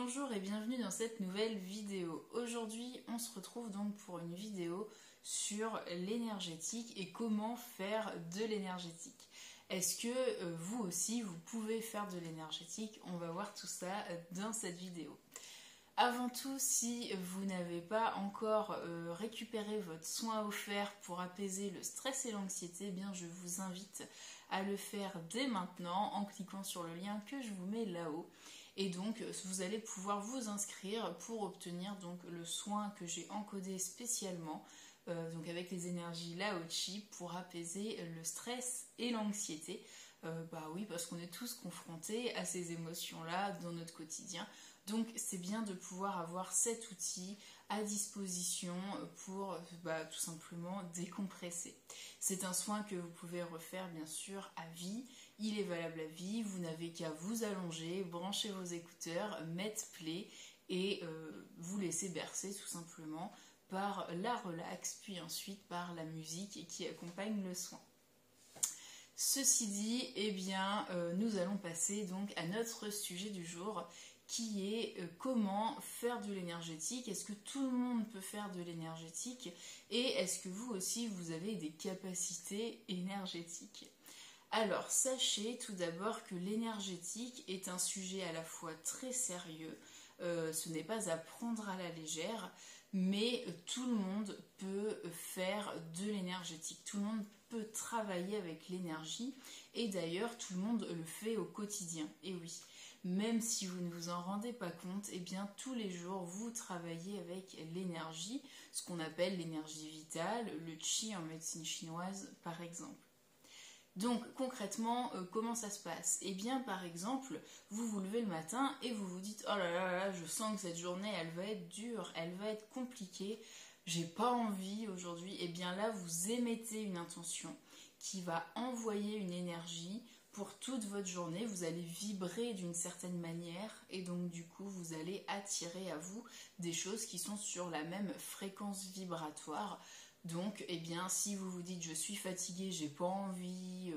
Bonjour et bienvenue dans cette nouvelle vidéo. Aujourd'hui, on se retrouve donc pour une vidéo sur l'énergétique et comment faire de l'énergétique. Est-ce que vous aussi, vous pouvez faire de l'énergétique? On va voir tout ça dans cette vidéo. Avant tout, si vous n'avez pas encore récupéré votre soin offert pour apaiser le stress et l'anxiété, eh bien je vous invite à le faire dès maintenant en cliquant sur le lien que je vous mets là-haut. Et donc vous allez pouvoir vous inscrire pour obtenir donc le soin que j'ai encodé spécialement, donc avec les énergies Lao-Chi pour apaiser le stress et l'anxiété. Bah oui, parce qu'on est tous confrontés à ces émotions-là dans notre quotidien. Donc c'est bien de pouvoir avoir cet outil à disposition pour tout simplement décompresser. C'est un soin que vous pouvez refaire bien sûr à vie. Il est valable à vie, vous n'avez qu'à vous allonger, brancher vos écouteurs, mettre play et vous laisser bercer tout simplement par la relax, puis ensuite par la musique qui accompagne le soin. Ceci dit, eh bien, nous allons passer donc à notre sujet du jour qui est comment faire de l'énergétique. Est-ce que tout le monde peut faire de l'énergétique et est-ce que vous aussi vous avez des capacités énergétiques? Alors sachez tout d'abord que l'énergétique est un sujet à la fois très sérieux, ce n'est pas à prendre à la légère, mais tout le monde peut faire de l'énergétique, tout le monde peut travailler avec l'énergie et d'ailleurs tout le monde le fait au quotidien, et oui. Même si vous ne vous en rendez pas compte, eh bien tous les jours vous travaillez avec l'énergie, ce qu'on appelle l'énergie vitale, le qi en médecine chinoise par exemple. Donc concrètement, comment ça se passe? Eh bien par exemple, vous vous levez le matin et vous vous dites « Oh là là là, je sens que cette journée elle va être dure, elle va être compliquée, j'ai pas envie aujourd'hui ». Eh bien là vous émettez une intention qui va envoyer une énergie pour toute votre journée, vous allez vibrer d'une certaine manière et donc du coup vous allez attirer à vous des choses qui sont sur la même fréquence vibratoire. Donc eh bien si vous vous dites je suis fatiguée, j'ai pas envie,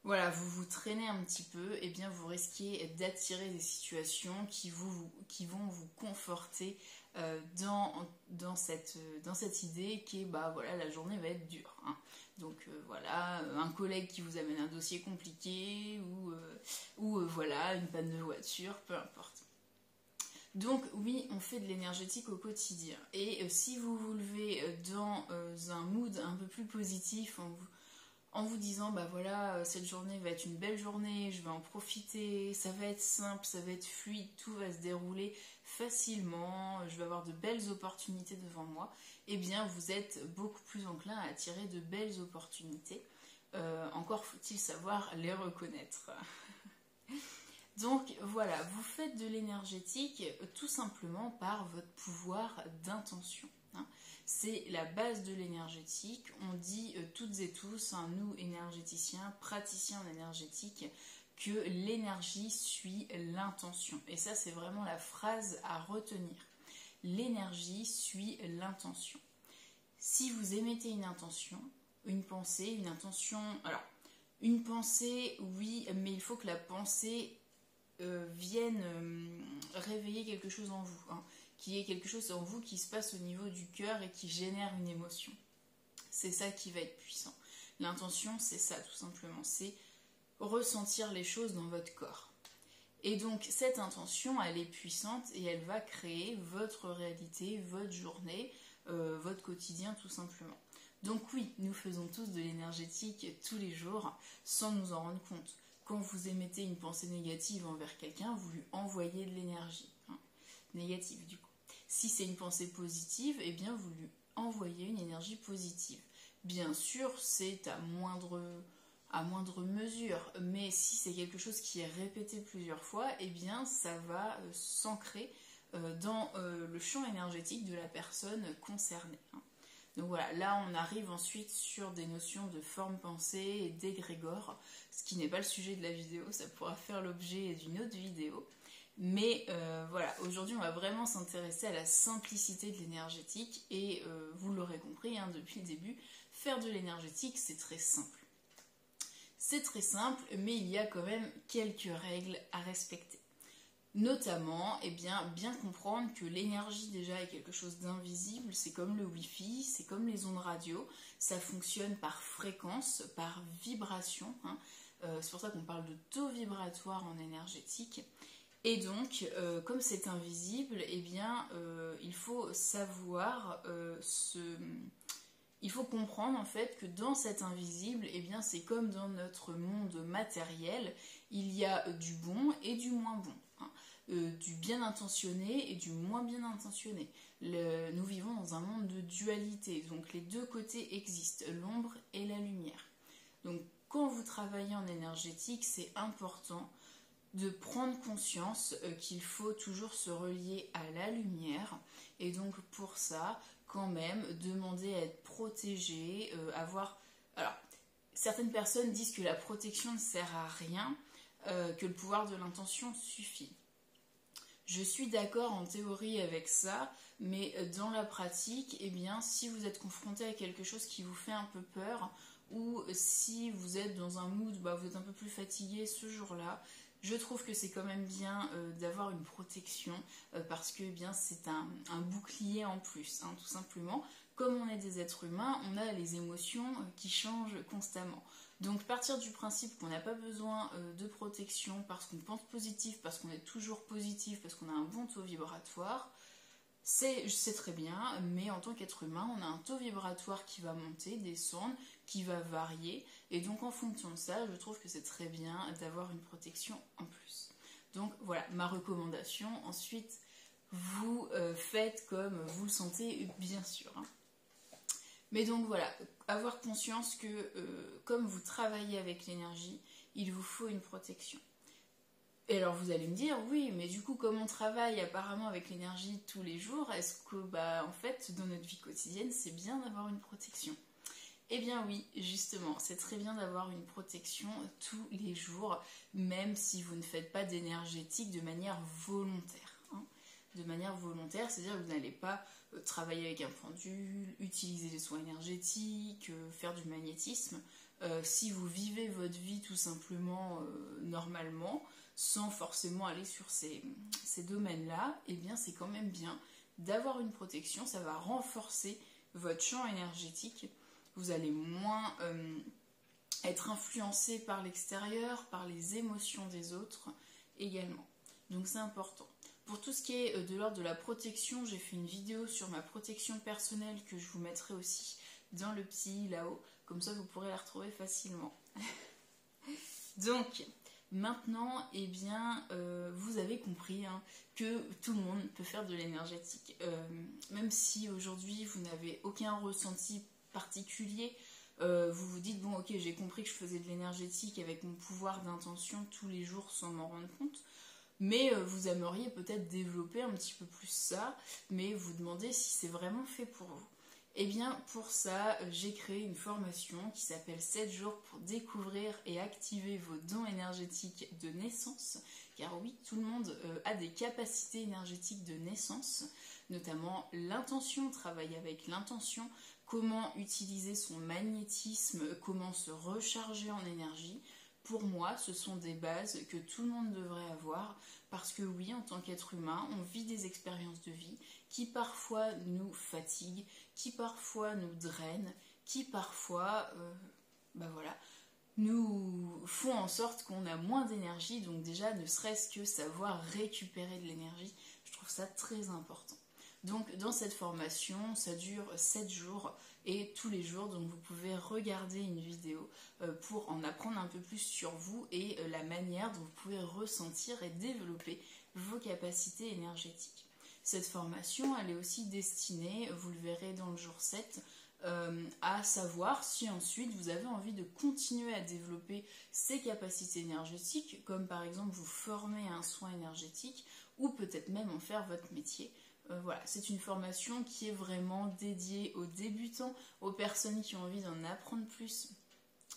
voilà, vous vous traînez un petit peu, et bien vous risquez d'attirer des situations qui vont vous conforter dans cette idée qui est voilà, la journée va être dure. Hein. Donc voilà, un collègue qui vous amène un dossier compliqué ou voilà, une panne de voiture, peu importe. Donc oui, on fait de l'énergétique au quotidien. Et si vous vous levez dans un mood un peu plus positif, en vous disant voilà, cette journée va être une belle journée, je vais en profiter, ça va être simple, ça va être fluide, tout va se dérouler facilement, je vais avoir de belles opportunités devant moi, eh bien vous êtes beaucoup plus enclin à attirer de belles opportunités. Encore faut-il savoir les reconnaître. Donc voilà, vous faites de l'énergétique tout simplement par votre pouvoir d'intention. Hein. C'est la base de l'énergétique. On dit toutes et tous, nous énergéticiens, praticiens en énergétique, que l'énergie suit l'intention. Et ça, c'est vraiment la phrase à retenir. L'énergie suit l'intention. Si vous émettez une intention, une pensée, une intention... Alors, une pensée, oui, mais il faut que la pensée vienne réveiller quelque chose en vous, hein, qu'il y ait quelque chose en vous qui se passe au niveau du cœur et qui génère une émotion. C'est ça qui va être puissant. L'intention, c'est ça tout simplement, c'est ressentir les choses dans votre corps. Et donc cette intention, elle est puissante et elle va créer votre réalité, votre journée, votre quotidien tout simplement. Donc oui, nous faisons tous de l'énergétique tous les jours sans nous en rendre compte. Quand vous émettez une pensée négative envers quelqu'un, vous lui envoyez de l'énergie, hein, négative du coup. Si c'est une pensée positive, eh bien vous lui envoyez une énergie positive. Bien sûr, c'est à moindre mesure, mais si c'est quelque chose qui est répété plusieurs fois, eh bien ça va s'ancrer dans le champ énergétique de la personne concernée. Hein. Donc voilà, là on arrive ensuite sur des notions de forme-pensée et d'égrégore, ce qui n'est pas le sujet de la vidéo, ça pourra faire l'objet d'une autre vidéo. Mais voilà, aujourd'hui on va vraiment s'intéresser à la simplicité de l'énergétique et vous l'aurez compris hein, depuis le début, faire de l'énergétique c'est très simple. C'est très simple, mais il y a quand même quelques règles à respecter. Notamment, bien comprendre que l'énergie déjà est quelque chose d'invisible, c'est comme le Wi-Fi, c'est comme les ondes radio, ça fonctionne par fréquence, par vibration, hein. C'est pour ça qu'on parle de taux vibratoire en énergétique. Et donc, comme c'est invisible, il faut savoir il faut comprendre en fait que dans cet invisible, c'est comme dans notre monde matériel, il y a du bon et du moins bon, hein. Du bien intentionné et du moins bien intentionné. Nous vivons dans un monde de dualité, donc les deux côtés existent, l'ombre et la lumière. Donc quand vous travaillez en énergétique, c'est important de prendre conscience qu'il faut toujours se relier à la lumière, et donc pour ça, quand même, demander à être protégé, avoir... Alors, certaines personnes disent que la protection ne sert à rien, que le pouvoir de l'intention suffit. Je suis d'accord en théorie avec ça, mais dans la pratique, si vous êtes confronté à quelque chose qui vous fait un peu peur, ou si vous êtes dans un mood, vous êtes un peu plus fatigué ce jour-là, je trouve que c'est quand même bien d'avoir une protection, parce que c'est un bouclier en plus, hein, tout simplement. Comme on est des êtres humains, on a les émotions qui changent constamment. Donc partir du principe qu'on n'a pas besoin de protection parce qu'on pense positif, parce qu'on est toujours positif, parce qu'on a un bon taux vibratoire, c'est très bien, mais en tant qu'être humain, on a un taux vibratoire qui va monter, descendre, qui va varier, et donc en fonction de ça, je trouve que c'est très bien d'avoir une protection en plus. Donc voilà, ma recommandation. Ensuite, vous faites comme vous le sentez, bien sûr, hein. Mais donc voilà, avoir conscience que comme vous travaillez avec l'énergie, il vous faut une protection. Et alors vous allez me dire, oui, mais du coup, comme on travaille apparemment avec l'énergie tous les jours, est-ce que, en fait, dans notre vie quotidienne, c'est bien d'avoir une protection? Eh bien oui, justement, c'est très bien d'avoir une protection tous les jours, même si vous ne faites pas d'énergétique de manière volontaire, hein. De manière volontaire, c'est-à-dire que vous n'allez pas travailler avec un pendule, utiliser les soins énergétiques, faire du magnétisme. Si vous vivez votre vie tout simplement normalement, sans forcément aller sur ces domaines-là, c'est quand même bien d'avoir une protection, ça va renforcer votre champ énergétique. Vous allez moins être influencé par l'extérieur, par les émotions des autres également. Donc c'est important. Pour tout ce qui est de l'ordre de la protection, j'ai fait une vidéo sur ma protection personnelle que je vous mettrai aussi dans le petit là-haut. Comme ça, vous pourrez la retrouver facilement. Donc, maintenant, vous avez compris que tout le monde peut faire de l'énergétique. Même si aujourd'hui, vous n'avez aucun ressenti particulier, vous vous dites, bon, ok, j'ai compris que je faisais de l'énergétique avec mon pouvoir d'intention tous les jours sans m'en rendre compte. Mais vous aimeriez peut-être développer un petit peu plus ça, mais vous demandez si c'est vraiment fait pour vous. Pour ça, j'ai créé une formation qui s'appelle 7 jours pour découvrir et activer vos dons énergétiques de naissance. Car oui, tout le monde a des capacités énergétiques de naissance, notamment l'intention, travailler avec l'intention, comment utiliser son magnétisme, comment se recharger en énergie. Pour moi, ce sont des bases que tout le monde devrait avoir, parce que oui, en tant qu'être humain, on vit des expériences de vie qui parfois nous fatiguent, qui parfois nous drainent, qui parfois nous font en sorte qu'on a moins d'énergie. Donc déjà, ne serait-ce que savoir récupérer de l'énergie, je trouve ça très important. Donc dans cette formation, ça dure 7 jours et tous les jours, donc vous pouvez regarder une vidéo pour en apprendre un peu plus sur vous et la manière dont vous pouvez ressentir et développer vos capacités énergétiques. Cette formation, elle est aussi destinée, vous le verrez dans le jour 7, à savoir si ensuite vous avez envie de continuer à développer ces capacités énergétiques, comme par exemple vous former à un soin énergétique ou peut-être même en faire votre métier. Voilà, c'est une formation qui est vraiment dédiée aux débutants, aux personnes qui ont envie d'en apprendre plus.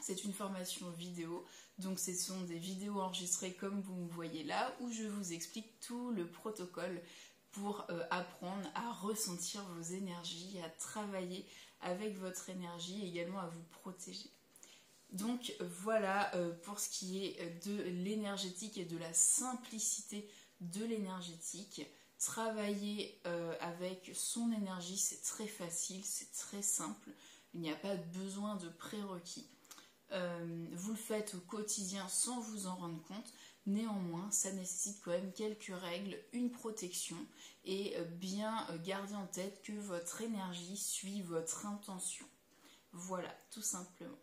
C'est une formation vidéo, donc ce sont des vidéos enregistrées comme vous me voyez là, où je vous explique tout le protocole pour apprendre à ressentir vos énergies, à travailler avec votre énergie et également à vous protéger. Donc voilà pour ce qui est de l'énergétique et de la simplicité de l'énergétique. Travailler avec son énergie, c'est très facile, c'est très simple. Il n'y a pas besoin de prérequis. Vous le faites au quotidien sans vous en rendre compte. Néanmoins, ça nécessite quand même quelques règles, une protection et bien garder en tête que votre énergie suit votre intention. Voilà, tout simplement.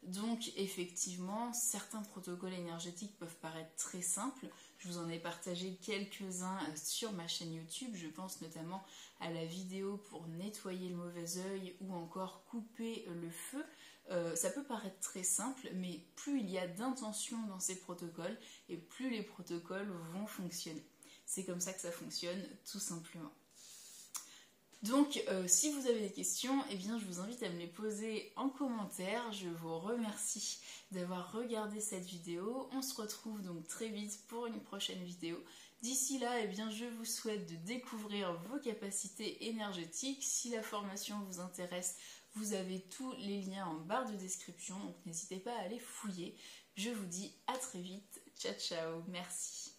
Donc effectivement, certains protocoles énergétiques peuvent paraître très simples. Je vous en ai partagé quelques-uns sur ma chaîne YouTube. Je pense notamment à la vidéo pour nettoyer le mauvais œil ou encore couper le feu. Ça peut paraître très simple, mais plus il y a d'intention dans ces protocoles et plus les protocoles vont fonctionner. C'est comme ça que ça fonctionne, tout simplement. Donc, si vous avez des questions, eh bien, je vous invite à me les poser en commentaire. Je vous remercie d'avoir regardé cette vidéo. On se retrouve donc très vite pour une prochaine vidéo. D'ici là, eh bien, je vous souhaite de découvrir vos capacités énergétiques. Si la formation vous intéresse, vous avez tous les liens en barre de description, donc n'hésitez pas à aller fouiller. Je vous dis à très vite. Ciao, ciao. Merci.